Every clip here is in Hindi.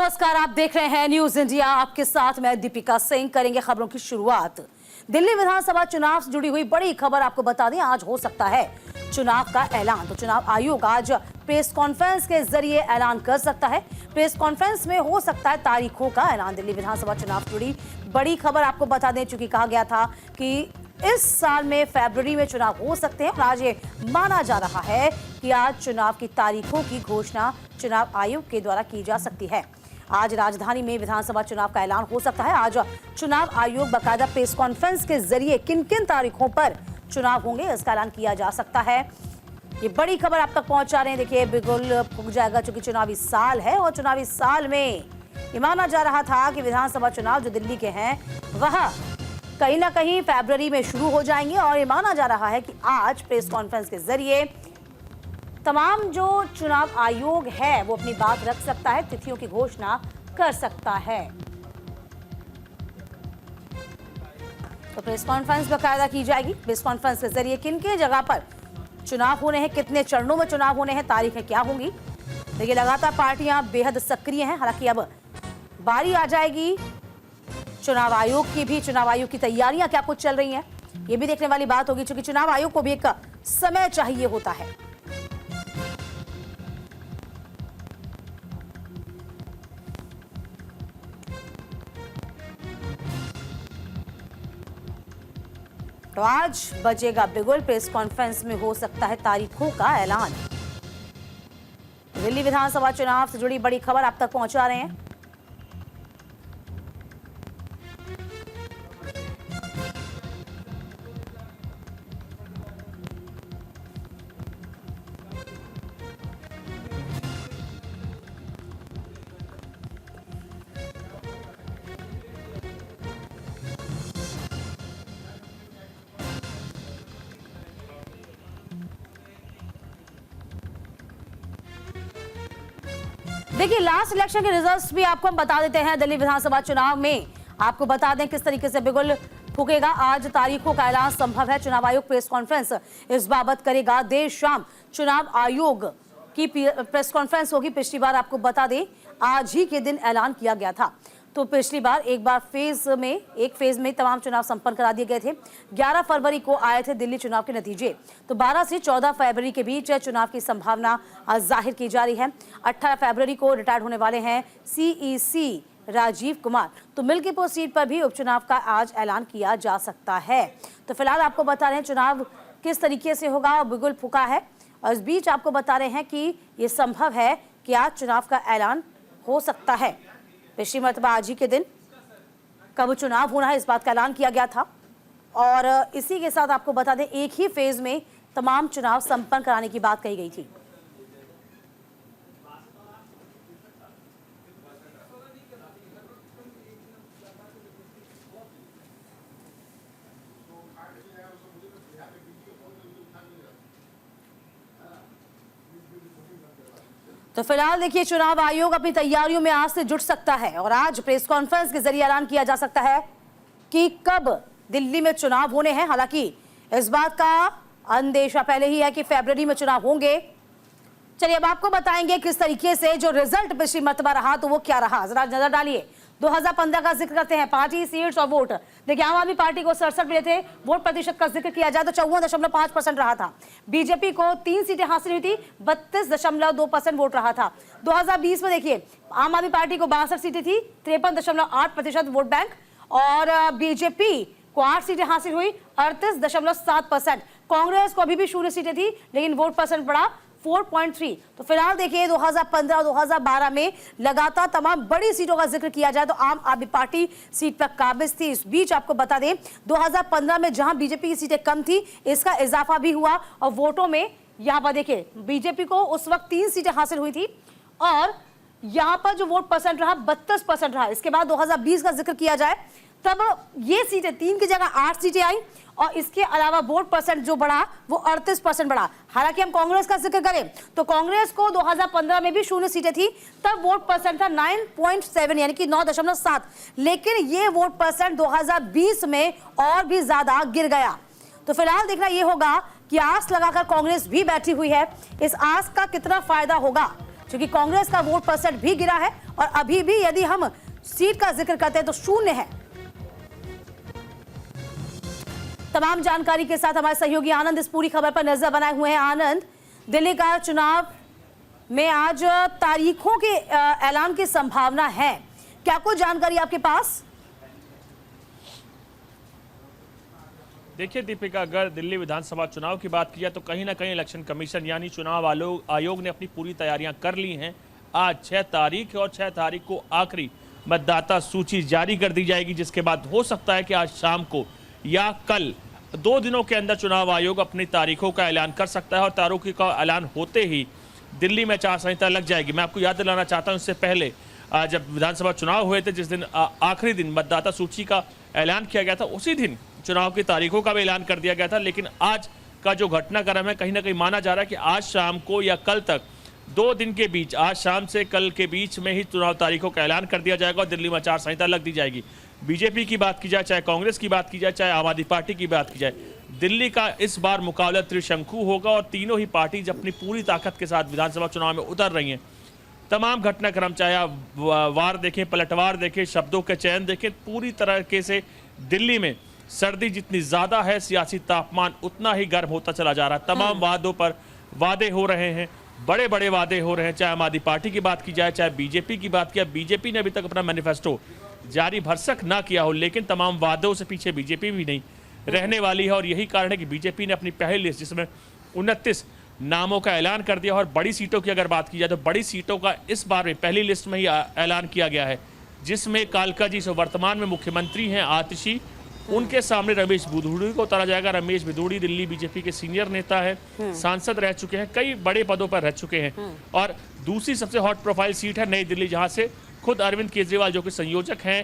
नमस्कार, आप देख रहे हैं न्यूज इंडिया। आपके साथ मैं दीपिका सिंह। करेंगे खबरों की शुरुआत। दिल्ली विधानसभा चुनाव से जुड़ी हुई बड़ी खबर आपको बता दें, आज हो सकता है चुनाव का ऐलान। तो चुनाव आयोग आज प्रेस कॉन्फ्रेंस के जरिए ऐलान कर सकता है। प्रेस कॉन्फ्रेंस में हो सकता है तारीखों का ऐलान। दिल्ली विधानसभा चुनाव से जुड़ी बड़ी खबर आपको बता दें, चूंकि कहा गया था कि इस साल में फरवरी में चुनाव हो सकते हैं और आज ये माना जा रहा है कि आज चुनाव की तारीखों की घोषणा चुनाव आयोग के द्वारा की जा सकती है। आज राजधानी में विधानसभा चुनाव का ऐलान हो सकता है। आज चुनाव आयोग बाकायदा प्रेस कॉन्फ्रेंस के जरिए किन किन तारीखों पर चुनाव होंगे इसका ऐलान किया जा सकता है। ये बड़ी खबर आप तक पहुंचा रहे हैं। देखिए, बिल्कुल फूक जाएगा, चूंकि चुनावी साल है और चुनावी साल में ये माना जा रहा था कि विधानसभा चुनाव जो दिल्ली के हैं वह कहीं ना कहीं फरवरी में शुरू हो जाएंगे और ये माना जा रहा है कि आज प्रेस कॉन्फ्रेंस के जरिए तमाम जो चुनाव आयोग है वो अपनी बात रख सकता है, तिथियों की घोषणा कर सकता है। तो प्रेस कॉन्फ्रेंस बाकायदा की जाएगी। प्रेस कॉन्फ्रेंस के जरिए किन किन जगह पर चुनाव होने हैं, कितने चरणों में चुनाव होने हैं, तारीखें क्या होंगी। देखिए, लगातार पार्टियां बेहद सक्रिय हैं। हालांकि अब बारी आ जाएगी चुनाव आयोग की भी। चुनाव आयोग की तैयारियां क्या कुछ चल रही हैं ये भी देखने वाली बात होगी, क्योंकि चुनाव आयोग को भी एक समय चाहिए होता है। तो आज बजेगा बिगुल। प्रेस कॉन्फ्रेंस में हो सकता है तारीखों का ऐलान। दिल्ली विधानसभा चुनाव से जुड़ी बड़ी खबर आप तक पहुंचा रहे हैं। देखिए, लास्ट इलेक्शन के रिजल्ट्स भी आपको हम बता देते हैं। दिल्ली विधानसभा चुनाव में आपको बता दें किस तरीके से बिगुल फूकेगा। आज तारीखों का ऐलान संभव है। चुनाव आयोग प्रेस कॉन्फ्रेंस इस बाबत करेगा। देर शाम चुनाव आयोग की प्रेस कॉन्फ्रेंस होगी। पिछली बार आपको बता दें आज ही के दिन ऐलान किया गया था। तो पिछली बार एक फेज में तमाम चुनाव संपन्न करा दिए गए थे। 11 फरवरी को आए थे दिल्ली चुनाव के नतीजे। तो 12 से 14 फरवरी के बीच चुनाव की संभावना जाहिर की जा रही है। 18 फरवरी को रिटायर्ड होने वाले हैं सीईसी राजीव कुमार। तो मिल्कीपुर सीट पर भी उपचुनाव का आज ऐलान किया जा सकता है। तो फिलहाल आपको बता रहे हैं चुनाव किस तरीके से होगा, बिगुल फूका है। और इस बीच आपको बता रहे हैं कि ये संभव है कि आज चुनाव का ऐलान हो सकता है। पिछली मरतबा आज ही के दिन कब चुनाव होना है इस बात का ऐलान किया गया था। और इसी के साथ आपको बता दें एक ही फेज में तमाम चुनाव संपन्न कराने की बात कही गई थी। तो फिलहाल देखिए, चुनाव आयोग अपनी तैयारियों में आज से जुट सकता है और आज प्रेस कॉन्फ्रेंस के जरिए ऐलान किया जा सकता है कि कब दिल्ली में चुनाव होने हैं। हालांकि इस बात का अंदेशा पहले ही है कि फरवरी में चुनाव होंगे। चलिए, अब आपको बताएंगे किस तरीके से जो रिजल्ट पिछली मरतबा रहा तो वो क्या रहा। जरा नजर डालिए। 2015 का जिक्र करते हैं, पार्टी सीट्स और वोट। देखिए, आम आदमी पार्टी को 67 मिले थे। वोट प्रतिशत का जिक्र किया जाए तो 54.5% रहा था। बीजेपी को 3 सीटें हासिल हुई थी, 32.2% वोट रहा था। 2020 में देखिए, आम आदमी पार्टी को 62 सीटें थी, 53.8% वोट बैंक। और बीजेपी को 8 सीटें हासिल हुई, 38.7%। कांग्रेस को अभी भी 0 सीटें थी, लेकिन वोट परसेंट बढ़ा 4.3। तो फिलहाल देखिए, 2015 और 2012 में लगातार तमाम बड़ी सीटों का जिक्र किया जाए तो आम आदमी पार्टी सीट पर काबिज थी। इस बीच आपको बता दें 2015 में जहां बीजेपी की सीटें कम थी, इसका इजाफा भी हुआ और वोटों में यहां पर देखिए बीजेपी को उस वक्त 3 सीटें हासिल हुई थी और यहां पर जो वोट परसेंट रहा 32% रहा। इसके बाद 2020 का जिक्र किया जाए तब ये सीटें 3 की जगह 8 सीटें आई और इसके अलावा वोट परसेंट जो बढ़ा वो 38% बढ़ा। हालांकि हम कांग्रेस का जिक्र करें तो कांग्रेस को 2015 में भी 0 सीटें थी, तब वोट परसेंट था 9.7 यानी कि 9.7। लेकिन ये वोट परसेंट 2020 में और भी ज्यादा गिर गया। तो फिलहाल देखना ये होगा कि आस लगाकर कांग्रेस भी बैठी हुई है। इस आस का कितना फायदा होगा क्योंकि कांग्रेस का वोट परसेंट भी गिरा है और अभी भी यदि हम सीट का जिक्र करते हैं तो 0 है। तमाम जानकारी के साथ हमारे सहयोगी आनंद इस पूरी खबर पर नजर बनाए हुए हैं। आनंद, दिल्ली का चुनाव में आज तारीखों के ऐलान की संभावना है, क्या कोई जानकारी आपके पास? देखिए दीपिका, अगर दिल्ली विधानसभा चुनाव की बात की जाए तो कहीं ना कहीं इलेक्शन कमीशन यानी चुनाव आयोग ने अपनी पूरी तैयारियां कर ली हैं। आज 6 तारीख है और 6 तारीख को आखिरी मतदाता सूची जारी कर दी जाएगी, जिसके बाद हो सकता है कि आज शाम को या कल 2 दिनों के अंदर चुनाव आयोग अपनी तारीखों का ऐलान कर सकता है और तारीखों का ऐलान होते ही दिल्ली में आचार संहिता लग जाएगी। मैं आपको याद दिलाना चाहता हूं, इससे पहले जब विधानसभा चुनाव हुए थे, जिस दिन आखिरी दिन मतदाता सूची का ऐलान किया गया था, उसी दिन चुनाव की तारीखों का भी ऐलान कर दिया गया था। लेकिन आज का जो घटनाक्रम है, कहीं ना कहीं माना जा रहा है कि आज शाम को या कल तक 2 दिन के बीच, आज शाम से कल के बीच में ही चुनाव तारीखों का ऐलान कर दिया जाएगा और दिल्ली में आचार संहिता लग दी जाएगी। बीजेपी की बात की जाए, चाहे कांग्रेस की बात की जाए, चाहे आम आदमी पार्टी की बात की जाए, दिल्ली का इस बार मुकाबला त्रिशंकु होगा और तीनों ही पार्टी अपनी पूरी ताकत के साथ विधानसभा चुनाव में उतर रही हैं। तमाम घटनाक्रम, चाहे आप वार देखें, पलटवार देखें, शब्दों के चयन देखें, पूरी तरीके से दिल्ली में सर्दी जितनी ज्यादा है, सियासी तापमान उतना ही गर्म होता चला जा रहा है। तमाम वादों पर वादे हो रहे हैं, बड़े बड़े वादे हो रहे हैं, चाहे आम आदमी पार्टी की बात की जाए, चाहे बीजेपी की बात किया। बीजेपी ने अभी तक अपना मैनिफेस्टो जारी भरसक ना किया हो, लेकिन तमाम वादों से पीछे बीजेपी भी नहीं रहने वाली है और यही कारण है कि बीजेपी ने अपनी पहली लिस्ट, जिसमें 29 नामों का ऐलान कर दिया। और बड़ी सीटों की अगर बात की जाए तो बड़ी सीटों का इस बार में पहली लिस्ट में ही ऐलान किया गया है, जिसमें कालका जी, जो वर्तमान में मुख्यमंत्री हैं, आतिशी, उनके सामने रमेश बिधूड़ी को उतारा जाएगा। रमेश बिधूड़ी दिल्ली बीजेपी के सीनियर नेता है, सांसद रह चुके हैं, कई बड़े पदों पर रह चुके हैं। और दूसरी सबसे हॉट प्रोफाइल सीट है नई दिल्ली, जहां से खुद अरविंद केजरीवाल, जो कि संयोजक हैं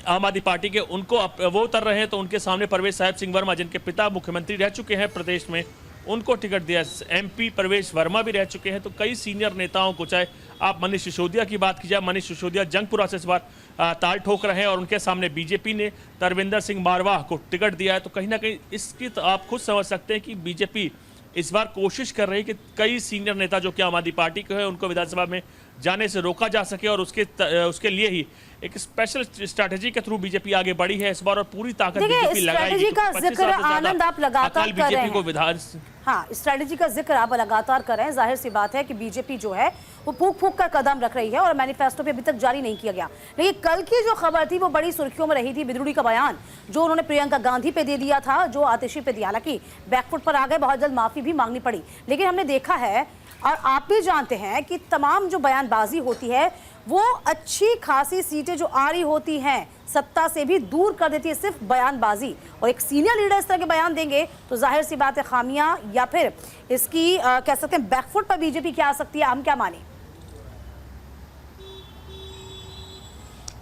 आम आदमी पार्टी के, उनको वो उतर रहे हैं। तो उनके सामने परवेश साहिब सिंह वर्मा, जिनके पिता मुख्यमंत्री रह चुके हैं प्रदेश में, उनको टिकट दिया। MP परवेश वर्मा भी रह चुके हैं। तो कई सीनियर नेताओं को, चाहे आप मनीष सिसोदिया की बात की जाए, मनीष सिसोदिया जंगपुरा से इस बार ताल ठोक रहे हैं और उनके सामने बीजेपी ने तरविंदर सिंह मारवाह को टिकट दिया है। तो कहीं ना कहीं इसकी तो आप खुद समझ सकते हैं कि बीजेपी इस बार कोशिश कर रही है कि कई सीनियर नेता जो कि आम आदमी पार्टी के हैं, उनको विधानसभा में जाने से रोका जा सके और उसके लिए ही एक स्पेशल स्ट्रैटेजी के थ्रू बीजेपी आगे बढ़ी है इस बार और पूरी ताकत बीजेपी लगाएगी। स्ट्रैटेजी का जिक्र आनंद आप लगातार कर रहे हैं। को विधान हाँ, स्ट्रैटेजी का जिक्र आप लगातार कर रहे हैं। जाहिर सी बात है कि बीजेपी जो है वो फूक फूक कर कदम रख रही है और मैनिफेस्टो पे अभी तक जारी नहीं किया गया। लेकिन कल की जो खबर थी वो बड़ी सुर्खियों में रही थी, बिधूड़ी का बयान जो उन्होंने प्रियंका गांधी पे दे दिया था, जो आतिशी पे दिया। हालांकि बैकफुट पर आ गए, बहुत जल्द माफी भी मांगनी पड़ी। लेकिन हमने देखा है और आप भी जानते हैं कि तमाम जो बयानबाजी होती है वो अच्छी खासी सीटें जो आ रही होती हैं सत्ता से भी दूर कर देती है, सिर्फ बयानबाजी। और एक सीनियर लीडर इस तरह के बयान देंगे तो जाहिर सी बात है खामियां या फिर इसकी कह सकते हैं बैकफुट पर बीजेपी क्या आ सकती है, हम क्या माने?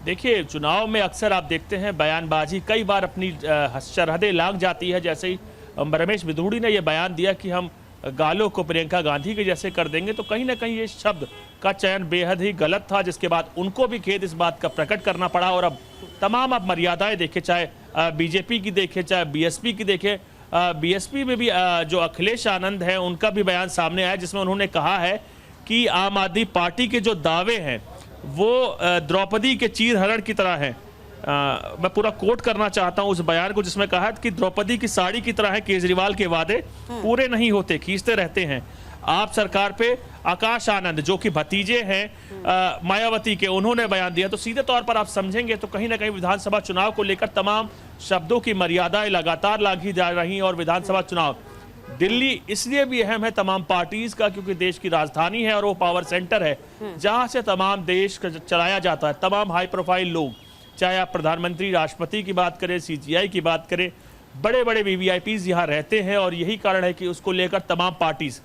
देखिए, चुनाव में अक्सर आप देखते हैं बयानबाजी कई बार अपनी सरहदें लांघ जाती है। जैसे ही रमेश बिधूड़ी ने यह बयान दिया कि हम गालों को प्रियंका गांधी के जैसे कर देंगे, तो कहीं ना कहीं ये शब्द का चयन बेहद ही गलत था, जिसके बाद उनको भी खेद इस बात का प्रकट करना पड़ा। और अब तमाम आप मर्यादाएं देखें, चाहे बीजेपी की देखें, चाहे बीएसपी की देखें। बीएसपी में भी जो अखिलेश आनंद है, उनका भी बयान सामने आया, जिसमें उन्होंने कहा है कि आम आदमी पार्टी के जो दावे हैं वो द्रौपदी के चीरहरण की तरह है। मैं पूरा कोट करना चाहता हूं उस बयान को, जिसमें कहा कि द्रौपदी की साड़ी की तरह है केजरीवाल के वादे, पूरे नहीं होते, खींचते रहते हैं। आप सरकार पे आकाश आनंद, जो कि भतीजे हैं मायावती के, उन्होंने बयान दिया। तो सीधे तौर पर आप समझेंगे तो कहीं ना कहीं विधानसभा चुनाव को लेकर तमाम शब्दों की मर्यादाएं लगातार लांघी जा रही। और विधानसभा चुनाव दिल्ली इसलिए भी अहम है तमाम पार्टीज का, क्योंकि देश की राजधानी है और वो पावर सेंटर है जहां से तमाम देश चलाया जाता है। तमाम हाई प्रोफाइल लोग, चाहे आप प्रधानमंत्री, राष्ट्रपति की बात करें, CGI की बात करें, बड़े बड़े VVIPs यहाँ रहते हैं। और यही कारण है कि उसको लेकर तमाम पार्टीज,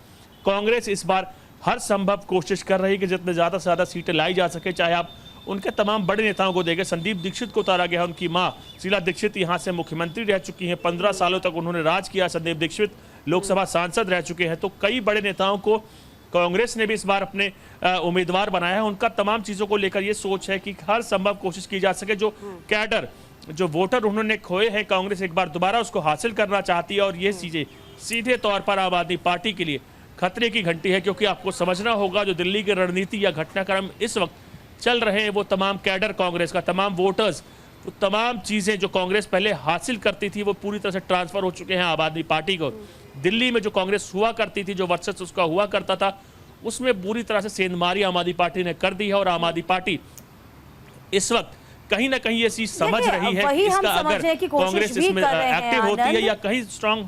कांग्रेस इस बार हर संभव कोशिश कर रही है कि जितने ज़्यादा से ज़्यादा सीटें लाई जा सके। चाहे आप उनके तमाम बड़े नेताओं को देखें, संदीप दीक्षित को उतारा गया, उनकी माँ शीला दीक्षित यहाँ से मुख्यमंत्री रह चुकी हैं, 15 सालों तक उन्होंने राज किया। संदीप दीक्षित लोकसभा सांसद रह चुके हैं। तो कई बड़े नेताओं को कांग्रेस ने भी इस बार अपने उम्मीदवार बनाया है। उनका तमाम चीज़ों को लेकर ये सोच है कि हर संभव कोशिश की जा सके। जो कैडर, जो वोटर उन्होंने खोए हैं, कांग्रेस एक बार दोबारा उसको हासिल करना चाहती है। और ये चीज़ें सीधे तौर पर आम आदमी पार्टी के लिए खतरे की घंटी है, क्योंकि आपको समझना होगा जो दिल्ली की रणनीति या घटनाक्रम इस वक्त चल रहे हैं, वो तमाम कैडर कांग्रेस का, तमाम वोटर्स, वो तमाम चीज़ें जो कांग्रेस पहले हासिल करती थी वो पूरी तरह से ट्रांसफर हो चुके हैं आम आदमी पार्टी को। दिल्ली में जो कांग्रेस हुआ करती थी, जो वर्चस्व उसका हुआ करता था, उसमें पूरी तरह से सेंधमारी आम आदमी पार्टी ने कर दी है। और आम आदमी पार्टी इस वक्त कहीं ना कहीं ये चीज समझ रही है कि इसका अगर कांग्रेस इसमें एक्टिव होती है या कहीं स्ट्रांग।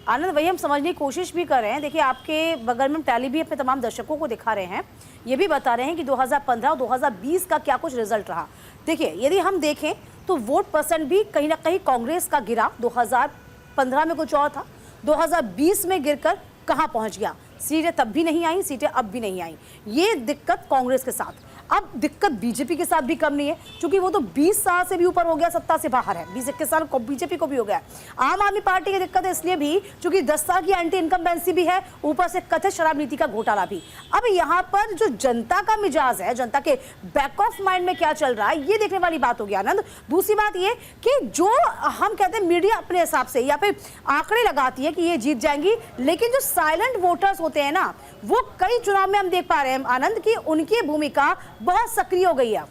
आनंद, वही हम समझने की कोशिश भी कर रहे हैं। देखिए, आपके बगल में टैली भी अपने तमाम दर्शकों को दिखा रहे हैं, ये भी बता रहे हैं कि 2015 और 2020 का क्या कुछ रिजल्ट रहा। देखिए, यदि हम देखें तो वोट परसेंट भी कहीं ना कहीं कांग्रेस का गिरा। 2015 में कुछ और था, 2020 में गिरकर कहां पहुंच गया। सीटें तब भी नहीं आई, सीटें अब भी नहीं आई। ये दिक्कत कांग्रेस के साथ। अब दिक्कत बीजेपी के साथ भी कम नहीं है, क्योंकि वो तो 20 साल से भी ऊपर हो गया, सत्ता से बाहर है। 20-21 साल को बीजेपी को भी हो गया। आम आदमी पार्टी की दिक्कत है इसलिए भी क्योंकि 10 साल की एंटी इनकम्बेंसी भी है, ऊपर से कथित शराब नीति का घोटाला भी। अब यहाँ पर जो जनता का मिजाज है, जनता के बैक ऑफ माइंड में क्या चल रहा है, ये देखने वाली बात होगी आनंद। दूसरी बात ये कि जो हम कहते हैं मीडिया अपने हिसाब से या फिर आंकड़े लगाती है कि ये जीत जाएंगी, लेकिन जो साइलेंट वोटर्स होते हैं ना, वो कई चुनाव में हम देख पा रहे हैं आनंद की उनकी भूमिका बहुत सक्रिय हो गई है।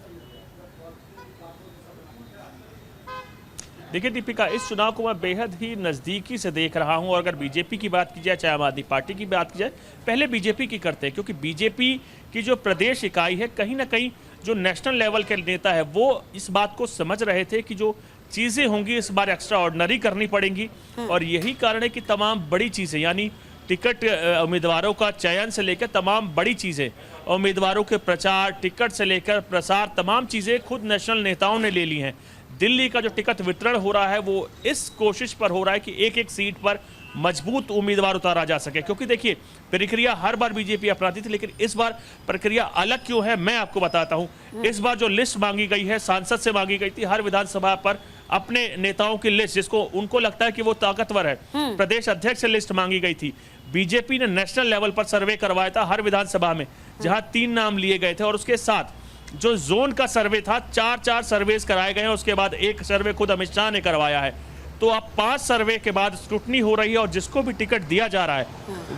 देखिए दीपिका, इस चुनाव को मैं बेहद ही नज़दीकी से देख रहा हूं। और अगर बीजेपी की बात की जाए, चाहे आम आदमी पार्टी की बात की जाए, पहले बीजेपी की करते हैं, क्योंकि बीजेपी की जो प्रदेश इकाई है, कहीं ना कहीं जो नेशनल लेवल के नेता है वो इस बात को समझ रहे थे कि जो चीज़ें होंगी इस बार एक्स्ट्रा ऑर्डिनरी करनी पड़ेंगी। और यही कारण है कि तमाम बड़ी चीज़ें, यानी टिकट उम्मीदवारों का चयन से लेकर तमाम बड़ी चीज़ें, उम्मीदवारों के प्रचार, टिकट से लेकर प्रसार, तमाम चीज़ें खुद नेशनल नेताओं ने ले ली हैं। दिल्ली का जो टिकट वितरण हो रहा है वो इस कोशिश पर हो रहा है कि एक एक सीट पर मजबूत उम्मीदवार उतारा जा सके। क्योंकि देखिए, प्रक्रिया हर बार बीजेपी अपनाती थी, लेकिन इस बार प्रक्रिया अलग क्यों है मैं आपको बताता हूं। इस बार जो लिस्ट मांगी गई है, सांसद से मांगी गई थी, हर विधानसभा पर अपने नेताओं की लिस्ट, जिसको उनको लगता है कि वो ताकतवर है, प्रदेश अध्यक्ष से लिस्ट मांगी गई थी। बीजेपी ने नेशनल लेवल पर सर्वे करवाया था हर विधानसभा में, जहां 3 नाम लिए गए थे। और उसके साथ जो जोन का सर्वे था, 4 सर्वेस कराए गए हैं। उसके बाद एक सर्वे खुद अमित शाह ने करवाया है। तो अब 5 सर्वे के बाद स्क्रूटनी हो रही है, और जिसको भी टिकट दिया जा रहा है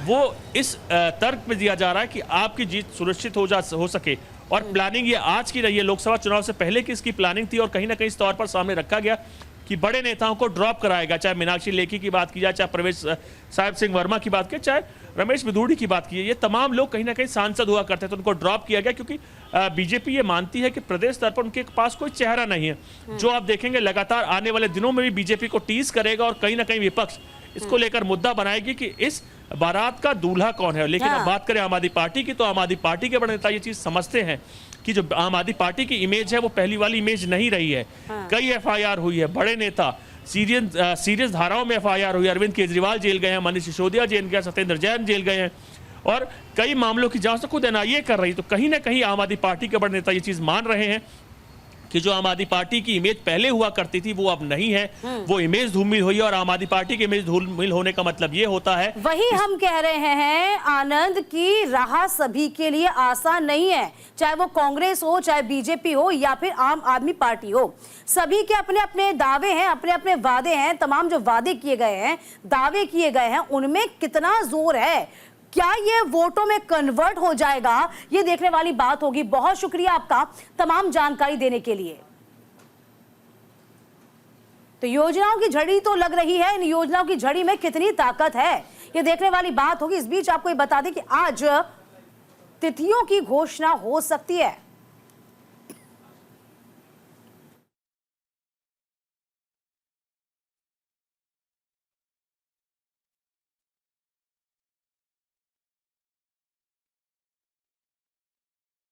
वो इस तर्क पे दिया जा रहा है कि आपकी जीत सुनिश्चित हो सके। और प्लानिंग ये आज की रही है, लोकसभा चुनाव से पहले की इसकी प्लानिंग थी। और कहीं ना कहीं इस तौर पर सामने रखा गया कि बड़े नेताओं को ड्रॉप कराएगा, चाहे मीनाक्षी लेखी की बात की जाए, चाहे प्रवेश साहिब सिंह वर्मा की बात की, चाहे रमेश बिधूड़ी की बात की, ये तमाम लोग कहीं ना कहीं सांसद हुआ करते थे, तो उनको ड्रॉप किया गया। क्योंकि बीजेपी ये मानती है कि प्रदेश स्तर पर उनके पास कोई चेहरा नहीं है। जो आप देखेंगे लगातार आने वाले दिनों में भी बीजेपी को टीज करेगा, और कहीं ना कहीं विपक्ष इसको लेकर मुद्दा बनाएगी कि इस बारात का दूल्हा कौन है। लेकिन अब बात करें आम आदमी पार्टी की, तो आम आदमी पार्टी के बड़े नेता ये चीज समझते हैं कि जो आम आदमी पार्टी की इमेज है वो पहली वाली इमेज नहीं रही है। कई एफआईआर हुई है, बड़े नेता सीरियस धाराओं में एफआईआर हुई। अरविंद केजरीवाल जेल गए हैं, मनीष सिसोदिया जेल गए, सत्येंद्र जैन जेल गए हैं, और कई मामलों की जांच तो खुद एनआईए कर रही है। तो कहीं ना कहीं आम आदमी पार्टी के बड़े नेता ये चीज मान रहे हैं कि जो आम आदमी पार्टी की इमेज पहले हुआ करती थी वो अब नहीं है, वो इमेज धूमिल हुई है। और आम आदमी पार्टी की इमेज धूमिल होने का मतलब ये होता है, वही हम कह रहे हैं आनंद की राह सभी के लिए आसान नहीं है, चाहे वो कांग्रेस हो, चाहे बीजेपी हो, या फिर आम आदमी पार्टी हो। सभी के अपने अपने दावे हैं, अपने अपने वादे हैं। तमाम जो वादे किए गए हैं, दावे किए गए हैं, उनमें कितना जोर है, क्या ये वोटों में कन्वर्ट हो जाएगा, ये देखने वाली बात होगी। बहुत शुक्रिया आपका तमाम जानकारी देने के लिए। तो योजनाओं की झड़ी तो लग रही है, इन योजनाओं की झड़ी में कितनी ताकत है ये देखने वाली बात होगी। इस बीच आपको ये बता दें कि आज तिथियों की घोषणा हो सकती है।